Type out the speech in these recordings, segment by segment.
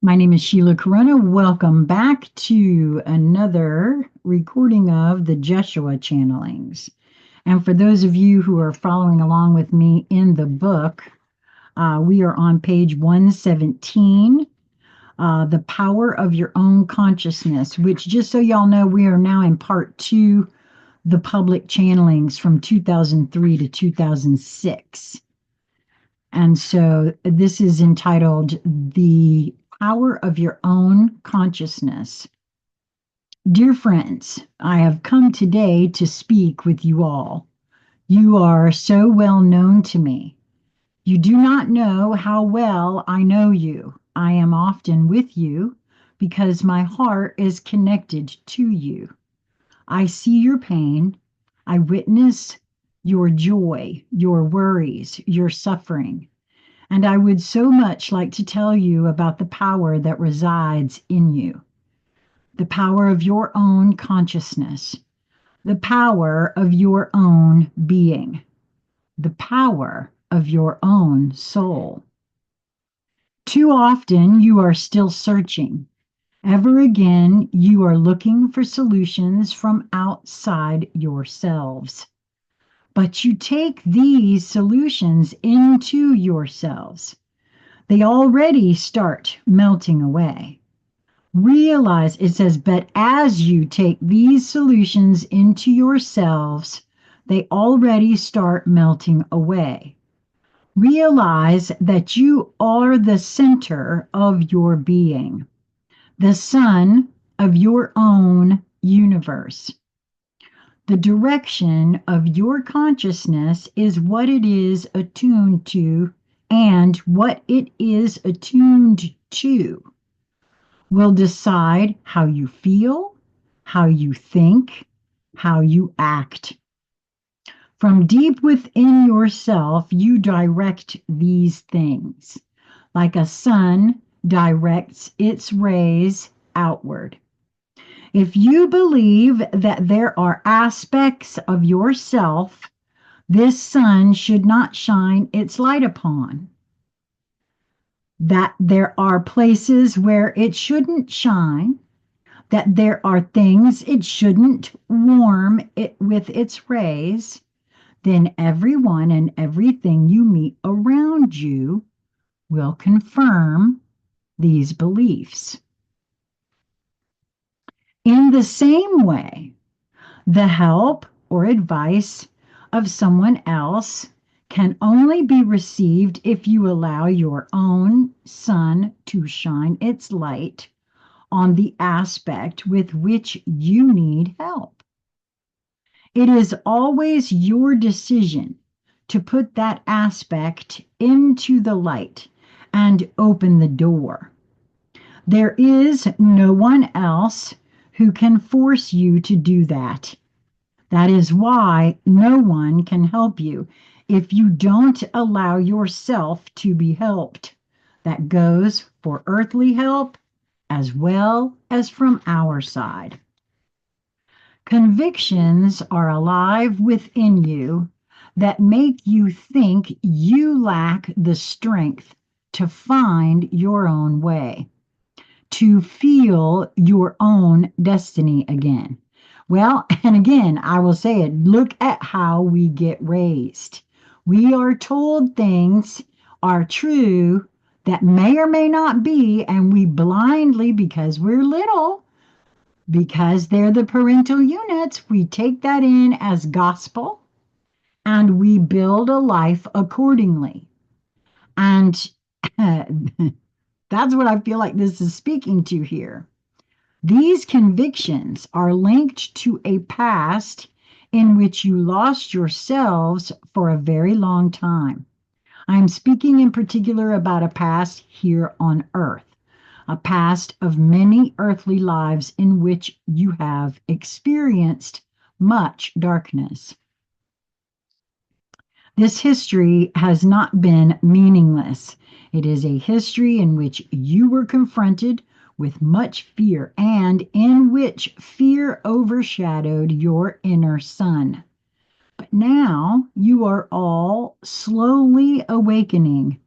My name is Sheila Corona. Welcome back to another recording of the Jeshua channelings. And for those of you who are following along with me in the book, we are on page 117, The Power of Your Own Consciousness, which, just so y'all know, we are now in part two, the public channelings from 2003 to 2006. And so this is entitled The Power of Your Own Consciousness. Dear friends, I have come today to speak with you all. You are so well known to me. You do not know how well I know you. I am often with you because my heart is connected to you. I see your pain. I witness your joy, your worries, your suffering. And I would so much like to tell you about the power that resides in you, the power of your own consciousness, the power of your own being, the power of your own soul. Too often you are still searching. Ever again, you are looking for solutions from outside yourselves. But you take these solutions into yourselves. They already start melting away. Realize it says, but as you take these solutions into yourselves, they already start melting away. Realize that you are the center of your being, the sun of your own universe. The direction of your consciousness is what it is attuned to, and what it is attuned to will decide how you feel, how you think, how you act. From deep within yourself, you direct these things, like a sun directs its rays outward. If you believe that there are aspects of yourself this sun should not shine its light upon, that there are places where it shouldn't shine, that there are things it shouldn't warm it with its rays, then everyone and everything you meet around you will confirm these beliefs. In the same way, the help or advice of someone else can only be received if you allow your own sun to shine its light on the aspect with which you need help. It is always your decision to put that aspect into the light and open the door. There is no one else who can force you to do that. That is why no one can help you if you don't allow yourself to be helped. That goes for earthly help as well as from our side. Convictions are alive within you that make you think you lack the strength to find your own way, to feel your own destiny again. Well, and again, I will say it, look at how we get raised. We are told things are true that may or may not be, and we blindly, because we're little, because they're the parental units, we take that in as gospel and we build a life accordingly. And that's what I feel like this is speaking to here. These convictions are linked to a past in which you lost yourselves for a very long time. I'm speaking in particular about a past here on earth, a past of many earthly lives in which you have experienced much darkness. This history has not been meaningless. It is a history in which you were confronted with much fear and in which fear overshadowed your inner sun. But now you are all slowly awakening.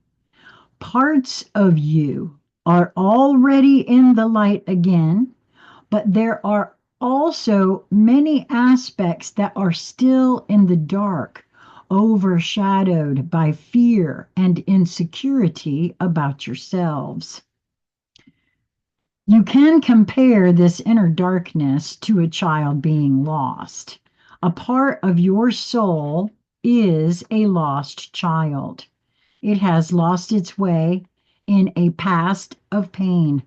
Parts of you are already in the light again, but there are also many aspects that are still in the dark, overshadowed by fear and insecurity about yourselves. You can compare this inner darkness to a child being lost. A part of your soul is a lost child. It has lost its way in a past of pain.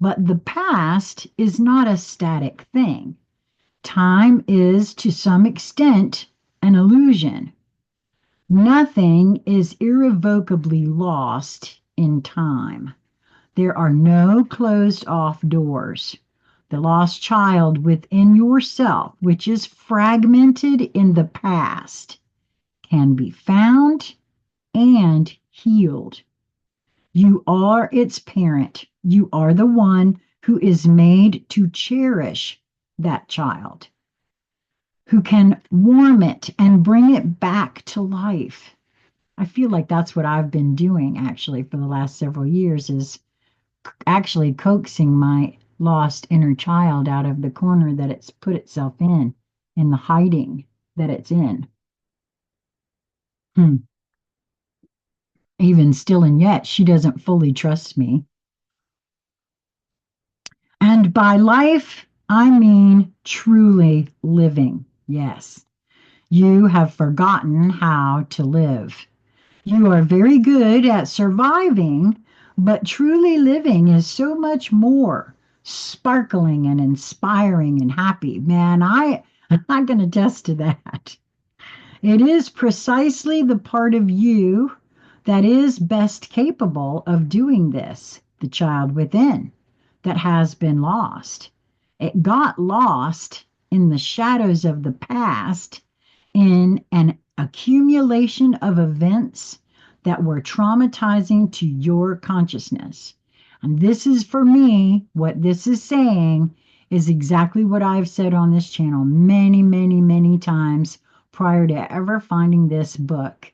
But the past is not a static thing. Time is, to some extent, an illusion. Nothing is irrevocably lost in time. There are no closed off doors. The lost child within yourself, which is fragmented in the past, can be found and healed. You are its parent. You are the one who is made to cherish that child, who can warm it and bring it back to life. I feel like that's what I've been doing actually for the last several years, is actually coaxing my lost inner child out of the corner that it's put itself in the hiding that it's in. Hmm. Even still and yet, she doesn't fully trust me. And by life, I mean truly living. Yes, you have forgotten how to live. You are very good at surviving, but truly living is so much more sparkling and inspiring and happy. Man, I can attest to that. It is precisely the part of you that is best capable of doing this, the child within that has been lost. It got lost in the shadows of the past in an accumulation of events that were traumatizing to your consciousness. And this is, for me, what this is saying is exactly what I've said on this channel many, many, many times prior to ever finding this book.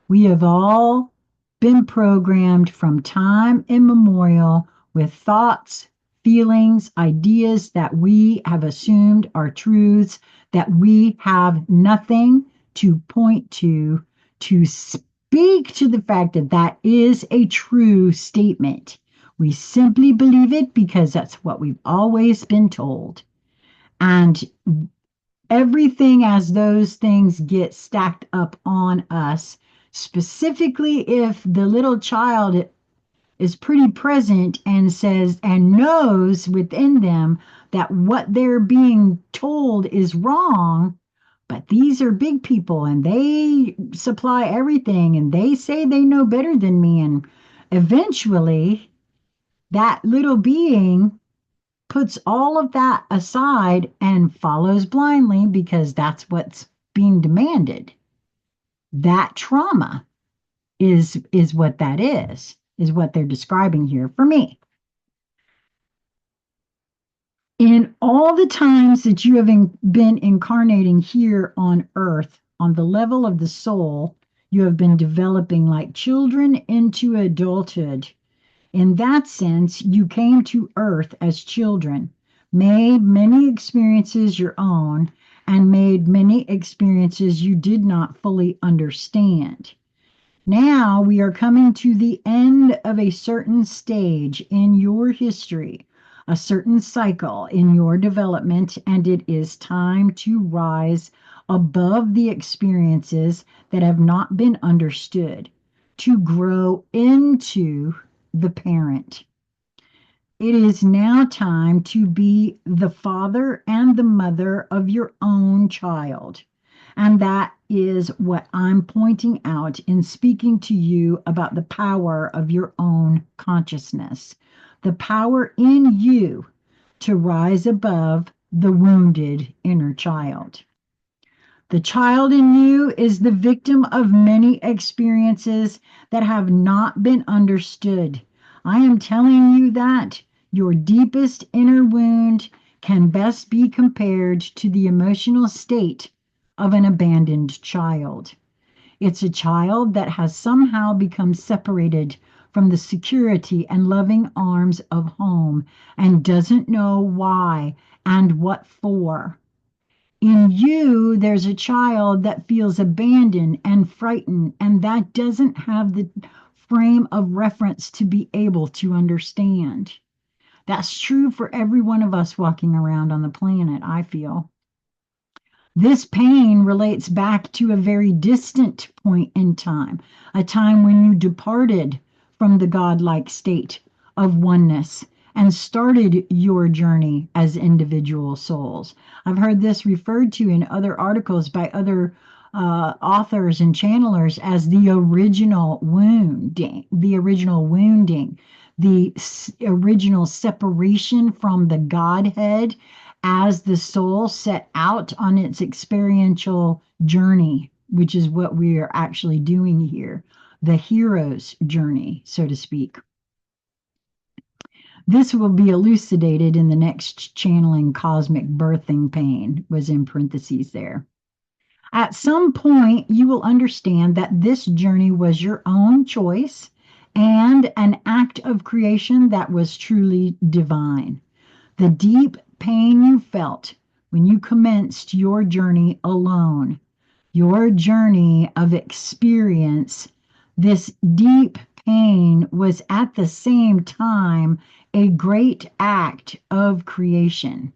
We have all been programmed from time immemorial with thoughts, feelings, ideas that we have assumed are truths that we have nothing to point to speak to the fact that that is a true statement. We simply believe it because that's what we've always been told. And everything as those things get stacked up on us, specifically if the little child is pretty present and says and knows within them that what they're being told is wrong, but these are big people and they supply everything and they say they know better than me. And eventually, that little being puts all of that aside and follows blindly because that's what's being demanded. That trauma is what that is what they're describing here for me. In all the times that you have been incarnating here on earth, on the level of the soul, you have been developing like children into adulthood. In that sense, you came to earth as children, made many experiences your own, and made many experiences you did not fully understand. Now we are coming to the end of a certain stage in your history, a certain cycle in your development, and it is time to rise above the experiences that have not been understood, to grow into the parent. It is now time to be the father and the mother of your own child. And that is what I'm pointing out in speaking to you about the power of your own consciousness, the power in you to rise above the wounded inner child. The child in you is the victim of many experiences that have not been understood. I am telling you that your deepest inner wound can best be compared to the emotional state of an abandoned child. It's a child that has somehow become separated from the security and loving arms of home and doesn't know why and what for. In you, there's a child that feels abandoned and frightened, and that doesn't have the frame of reference to be able to understand. That's true for every one of us walking around on the planet, I feel. This pain relates back to a very distant point in time, a time when you departed from the godlike state of oneness and started your journey as individual souls. I've heard this referred to in other articles by other authors and channelers as the original wounding, the original separation from the Godhead as the soul set out on its experiential journey, which is what we are actually doing here, the hero's journey, so to speak. This will be elucidated in the next channeling. Cosmic birthing pain was in parentheses there. At some point, you will understand that this journey was your own choice and an act of creation that was truly divine. The deep pain you felt when you commenced your journey alone, your journey of experience, this deep pain was at the same time a great act of creation.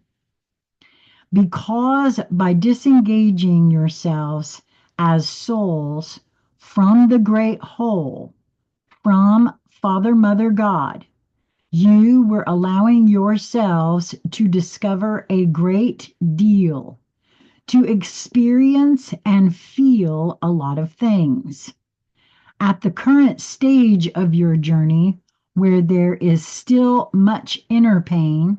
Because by disengaging yourselves as souls from the great whole, from Father, Mother, God, you were allowing yourselves to discover a great deal, to experience and feel a lot of things. At the current stage of your journey, where there is still much inner pain,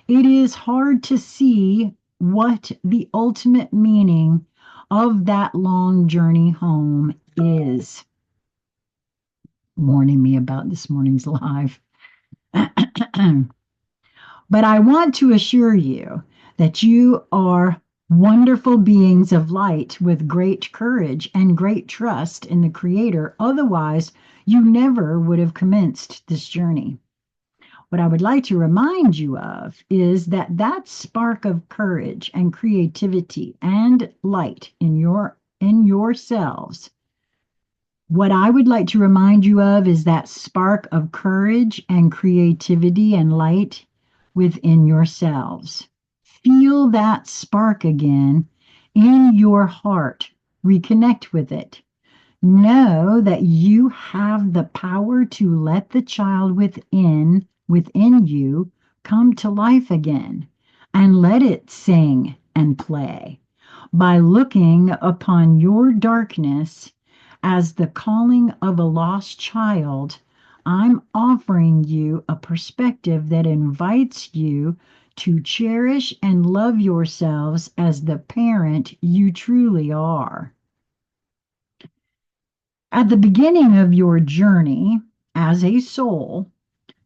it is hard to see what the ultimate meaning of that long journey home is. Warning me about this morning's live. But I want to assure you that you are wonderful beings of light with great courage and great trust in the Creator. Otherwise, you never would have commenced this journey. What I would like to remind you of is that that spark of courage and creativity and light in yourselves. What I would like to remind you of is that spark of courage and creativity and light within yourselves. Feel that spark again in your heart. Reconnect with it. Know that you have the power to let the child within you come to life again and let it sing and play by looking upon your darkness as the calling of a lost child. I'm offering you a perspective that invites you to cherish and love yourselves as the parent you truly are. At the beginning of your journey as a soul,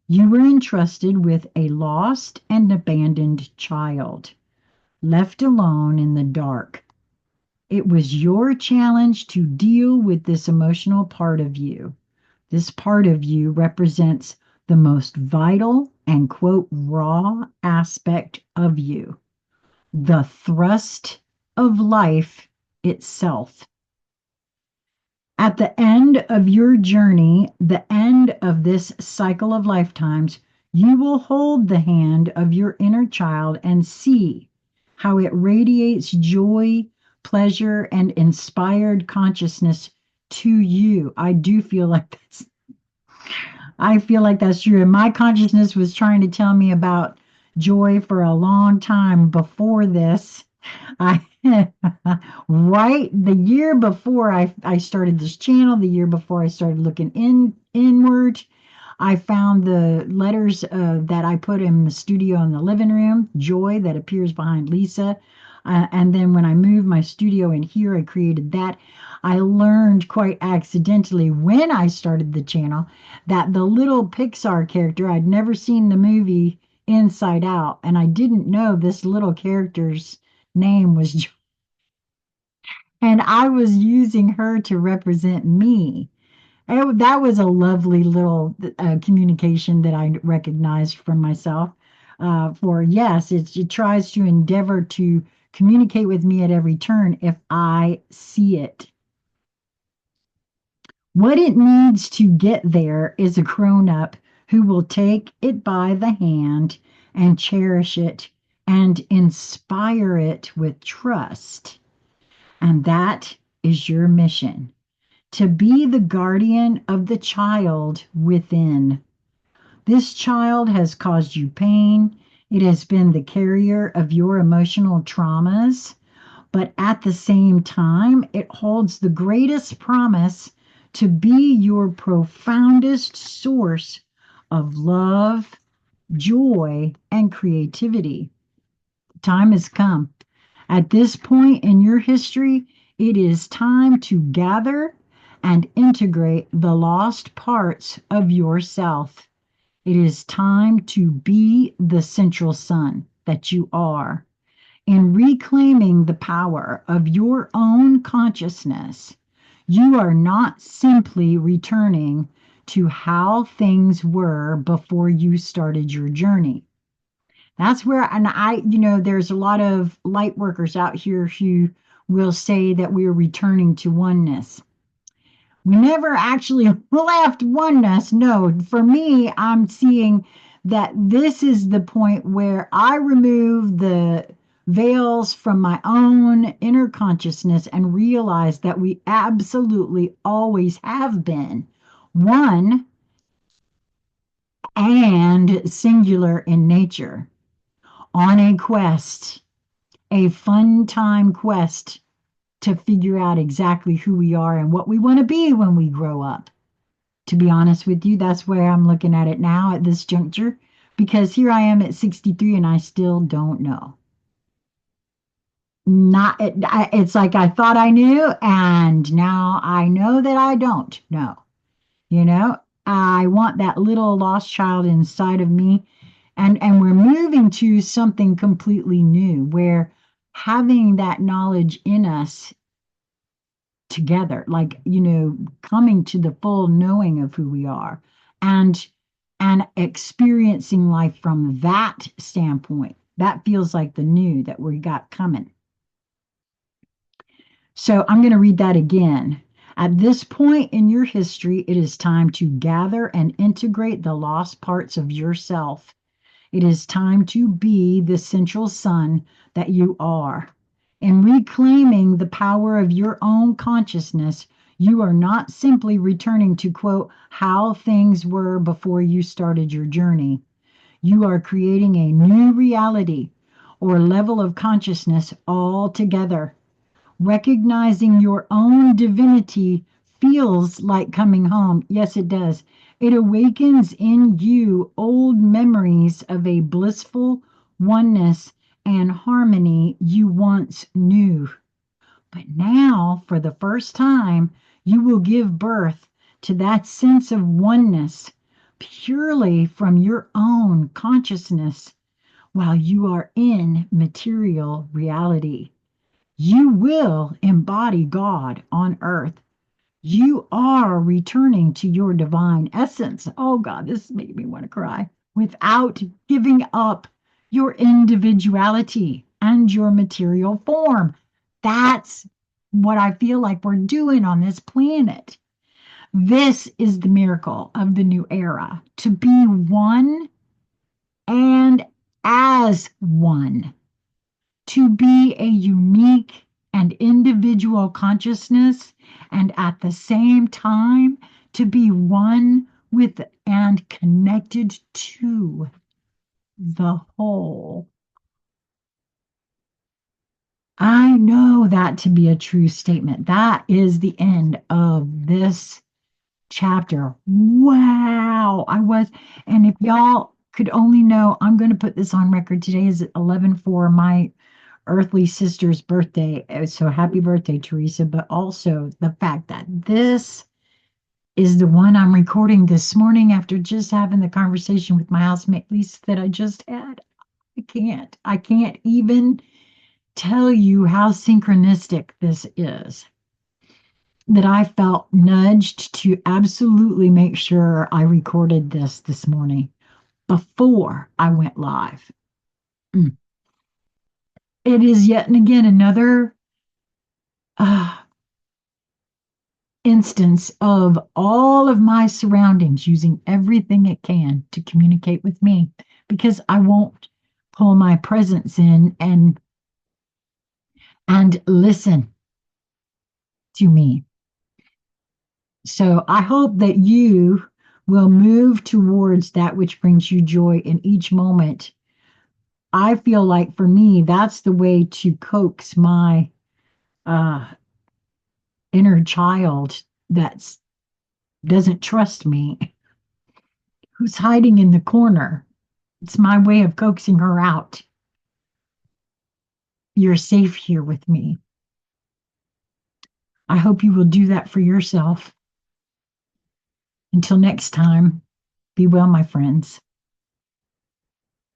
you were entrusted with a lost and abandoned child, left alone in the dark. It was your challenge to deal with this emotional part of you. This part of you represents the most vital and, quote, raw aspect of you, the thrust of life itself. At the end of your journey, the end of this cycle of lifetimes, you will hold the hand of your inner child and see how it radiates joy, pleasure, and inspired consciousness to you. I feel like that's true. And my consciousness was trying to tell me about joy for a long time before this. I right the year before I started this channel, the year before I started looking inward, I found the letters that I put in the studio in the living room, joy, that appears behind Lisa. And then when I moved my studio in here, I created that. I learned quite accidentally when I started the channel that the little Pixar character, I'd never seen the movie Inside Out, and I didn't know this little character's name was Joy. And I was using her to represent me. That was a lovely little communication that I recognized from myself. For yes, it tries to endeavor to communicate with me at every turn if I see it. What it needs to get there is a grown up who will take it by the hand and cherish it and inspire it with trust. And that is your mission, to be the guardian of the child within. This child has caused you pain. It has been the carrier of your emotional traumas, but at the same time, it holds the greatest promise to be your profoundest source of love, joy, and creativity. Time has come. At this point in your history, it is time to gather and integrate the lost parts of yourself. It is time to be the central sun that you are. In reclaiming the power of your own consciousness, you are not simply returning to how things were before you started your journey. That's where, and there's a lot of light workers out here who will say that we are returning to oneness. We never actually left oneness. No, for me, I'm seeing that this is the point where I remove the veils from my own inner consciousness and realize that we absolutely always have been one and singular in nature, on a quest, a fun time quest to figure out exactly who we are and what we want to be when we grow up. To be honest with you, that's where I'm looking at it now at this juncture, because here I am at 63 and I still don't know. Not it's like I thought I knew, and now I know that I don't know. You know, I want that little lost child inside of me, and we're moving to something completely new where having that knowledge in us together, like, coming to the full knowing of who we are and experiencing life from that standpoint. That feels like the new that we got coming. So I'm going to read that again. At this point in your history, it is time to gather and integrate the lost parts of yourself. It is time to be the central sun that you are. In reclaiming the power of your own consciousness, you are not simply returning to, quote, how things were before you started your journey. You are creating a new reality or level of consciousness altogether. Recognizing your own divinity feels like coming home. Yes, it does. It awakens in you old memories of a blissful oneness and harmony you once knew. But now, for the first time, you will give birth to that sense of oneness purely from your own consciousness while you are in material reality. You will embody God on earth. You are returning to your divine essence. Oh God, this made me want to cry. Without giving up your individuality and your material form. That's what I feel like we're doing on this planet. This is the miracle of the new era, to be one and as one, to be a unique and individual consciousness, and at the same time to be one with and connected to the whole. I know that to be a true statement. That is the end of this chapter. Wow. And if y'all could only know, I'm going to put this on record. Today is 11/4. My earthly sister's birthday. So happy birthday, Teresa. But also the fact that this is the one I'm recording this morning after just having the conversation with my housemate Lisa that I just had. I can't even tell you how synchronistic this is. that I felt nudged to absolutely make sure I recorded this morning before I went live. Mm. It is yet and again another uh, instance of all of my surroundings using everything it can to communicate with me because I won't pull my presence in and listen to me. So I hope that you will move towards that which brings you joy in each moment. I feel like for me, that's the way to coax my uh, inner child that doesn't trust me, who's hiding in the corner. It's my way of coaxing her out. You're safe here with me. I hope you will do that for yourself. Until next time, be well, my friends.